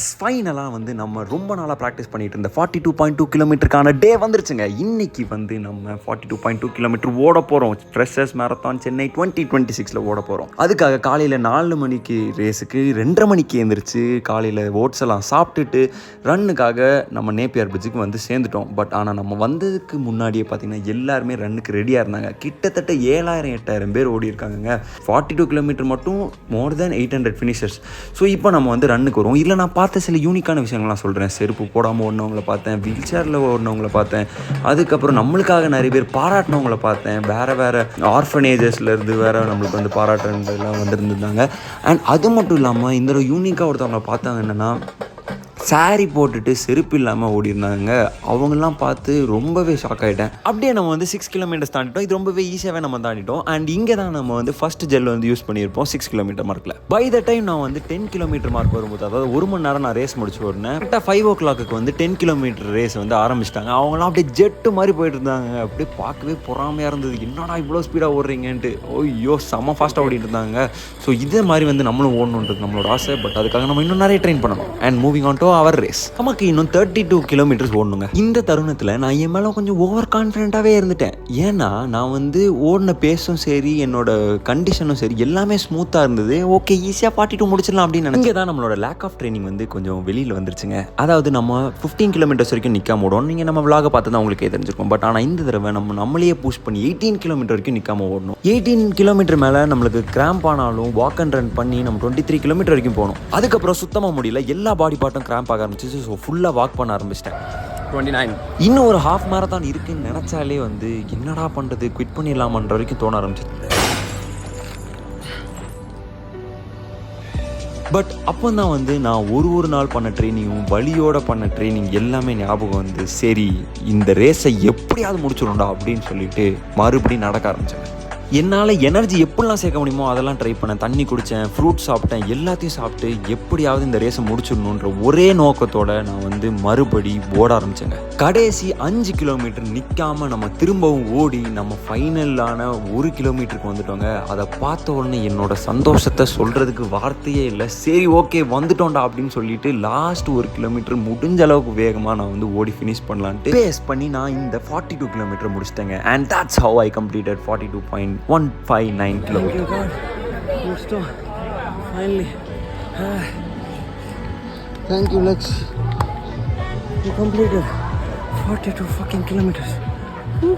S ஃபைனலாக வந்து நம்ம ரொம்ப நாளாக ப்ராக்டிஸ் பண்ணிட்டு இருந்த 42.2 கிலோமீட்டருக்கான டே வந்துருச்சுங்க. இன்றைக்கி வந்து நம்ம 42.2 கிலோமீட்டர் ஓட போகிறோம். ஃப்ரெஷர்ஸ் மேரத்தான் சென்னை 2026 ஓட போகிறோம். அதுக்காக காலையில் 4 மணிக்கு ரேஸுக்கு 2:30 மணிக்கு எழுந்திரிச்சு காலையில் ஓட்ஸ் எல்லாம் சாப்பிட்டுட்டு ரன்னுக்காக நம்ம நேப்பியர் பிரிட்ஜுக்கு வந்து சேர்ந்துட்டோம். பட் ஆனால் நம்ம வந்ததுக்கு முன்னாடியே பார்த்திங்கன்னா எல்லாருமே ரன்னுக்கு ரெடியாக இருந்தாங்க. கிட்டத்தட்ட 7,000-8,000 பேர் ஓடி இருக்காங்க. 42 கிலோமீட்டர் மட்டும் மோர் தேன் 800 ஃபினிஷர்ஸ். ஸோ இப்போ நம்ம வந்து ரன்னுக்கு வரும். இல்லை நான் பார்த்த சில யூனிக்கான விஷயங்கள்லாம் சொல்கிறேன். செருப்பு போடாமல் ஓடினவங்களை பார்த்தேன், வீல் சேரில் ஓடினவங்களை பார்த்தேன், அதுக்கப்புறம் நம்மளுக்காக நிறைய பேர் பாராட்டினவங்களை பார்த்தேன், வேறு ஆர்ஃபனேஜஸ்லேருந்து வேறு நம்மளுக்கு வந்து பாராட்டுறதுலாம் வந்துருந்துருந்தாங்க. அண்ட் அது மட்டும் இல்லாமல் இந்த யூனிக்காக ஒருத்தவங்களை பார்த்தாங்க என்னென்னா சாரி போட்டுட்டு செருப்பு இல்லாமல் ஓடிருந்தாங்க. அவங்கெல்லாம் பார்த்து ரொம்பவே ஷாக் ஆகிட்டேன். அப்படியே நம்ம வந்து 6 கிலோமீட்டர்ஸ் தாண்டிட்டோம். இது ரொம்பவே ஈஸியாகவே நம்ம தாண்டிட்டோம். அண்ட் இங்கே தான் நம்ம வந்து ஃபஸ்ட் ஜெல் வந்து யூஸ் பண்ணியிருப்போம் 6 கிலோமீட்டர் மார்க்கில். பை த டைம் நான் வந்து 10 கிலோமீட்டர் மார்க் வரும்போது, அதாவது 1 மணி நேரம் நான் ரேஸ் முடிச்சு ஓடினேன். கரெக்டாக 5 o'clock வந்து 10 கிலோமீட்டர் ரேஸ் வந்து ஆரம்பிச்சிட்டாங்க. அவங்களாம் அப்படியே ஜெட்டு மாதிரி போயிட்டு இருந்தாங்க. அப்படியே பார்க்கவே பொறாமையாக இருந்தது. என்னடா இவ்வளோ ஸ்பீடாக ஓடுறீங்கன்ட்டு. ஐயோ செம்ம ஃபாஸ்ட்டாக ஓடிட்டு இருந்தாங்க. ஸோ இதே மாதிரி வந்து நம்மளும் ஓடணுன்றது நம்மளோட ஆசை. பட் அதுக்காக நம்ம இன்னும் நிறைய ட்ரெயின் பண்ணணும். And moving on to our race. நமக்கு இன்னும் 32 கிலோமீட்டர்ஸ் ஓடணுங்க. இந்த தருணத்தில் நான் என் மேலே கொஞ்சம் ஓவர் கான்ஃபிடென்ட்டாகவே இருந்துட்டேன். ஏன்னா நான் வந்து ஓடின பேஸும் சரி, என்னோட கண்டிஷனும் சரி, எல்லாமே ஸ்மூத்தாக இருந்தது. ஓகே ஈஸியாக 42 முடிச்சிடலாம் அப்படின்னு நினைக்கிறேன். இங்கே தான் நம்மளோட லேக் ஆஃப் ட்ரைனிங் வந்து கொஞ்சம் வெளியில் வந்துருச்சுங்க. அதாவது நம்ம 15 கிலோமீட்டர்ஸ் வரைக்கும் நிற்காம ஓடணும். நீங்கள் நம்ம விலாக பார்த்து தான் உங்களுக்கே தெரிஞ்சிருக்கும். பட் ஆனால் இந்த தடவை நம்மளையே புஷ் பண்ணி 18 கிலோமீட்டர் வரைக்கும் நிற்காம ஓடணும். 18 கிலோமீட்டர் மேலே நம்மளுக்கு கிராம்ப் ஆனாலும் வாக் அண்ட் ரன் பண்ணி நம்ம 23 கிலோமீட்டர் வரைக்கும் போகணும். அதுக்கப்புறம் சுத்தமாக முடியல, எல்லா பாடி பார்ட்டும் கிராம்ப் ஆக ஆரம்பிச்சு. ஸோ ஃபுல்லாக வாக் பண்ண ஆரம்பிச்சிட்டேன். 29 இன்னும் ஒரு ஹாஃப் மேரத்தான் இருக்குன்னு நினச்சாலே வந்து என்னடா பண்ணுறது, குவிட் பண்ணிடலாமன்ற வரைக்கும் தோண ஆரம்பிச்சிது. பட் அப்போ தான் வந்து நான் ஒரு நாள் பண்ண ட்ரைனிங்கும் வலியோட பண்ண ட்ரைனிங் எல்லாமே ஞாபகம் வந்து, சரி இந்த ரேஸை எப்படியாவது முடிச்சிடும்டா அப்படின்னு சொல்லிட்டு மறுபடியும் நடக்க ஆரம்பித்தேன். என்னால் எனர்ஜி எப்படிலாம் சேர்க்க முடியுமோ அதெல்லாம் ட்ரை பண்ணேன். தண்ணி குடித்தேன், ஃப்ரூட் சாப்பிட்டேன், எல்லாத்தையும் சாப்பிட்டு எப்படியாவது இந்த ரேஸை முடிச்சிடணுன்ற ஒரே நோக்கத்தோடு நான் வந்து மறுபடி ஓட ஆரம்பித்தேங்க. கடைசி 5 கிலோமீட்டர் நிற்காமல் நம்ம திரும்பவும் ஓடி நம்ம ஃபைனலான 1 கிலோமீட்டருக்கு வந்துட்டோங்க. அதை பார்த்த உடனே என்னோட சந்தோஷத்தை சொல்கிறதுக்கு வார்த்தையே இல்லை. சரி ஓகே வந்துட்டோம்டா அப்படின்னு சொல்லிட்டு லாஸ்ட் 1 கிலோமீட்டர் முடிஞ்ச அளவுக்கு வேகமாக நான் வந்து ஓடி ஃபினிஷ் பண்ணலான்ட்டு பேஸ் பண்ணி நான் இந்த 42 கிலோமீட்டர் முடிச்சிட்டேங்க. And that's how I completed 42.159 kilometers. Thank you, God. You stop. Finally. Thank you, Lex. You completed 42 fucking kilometers. Whew.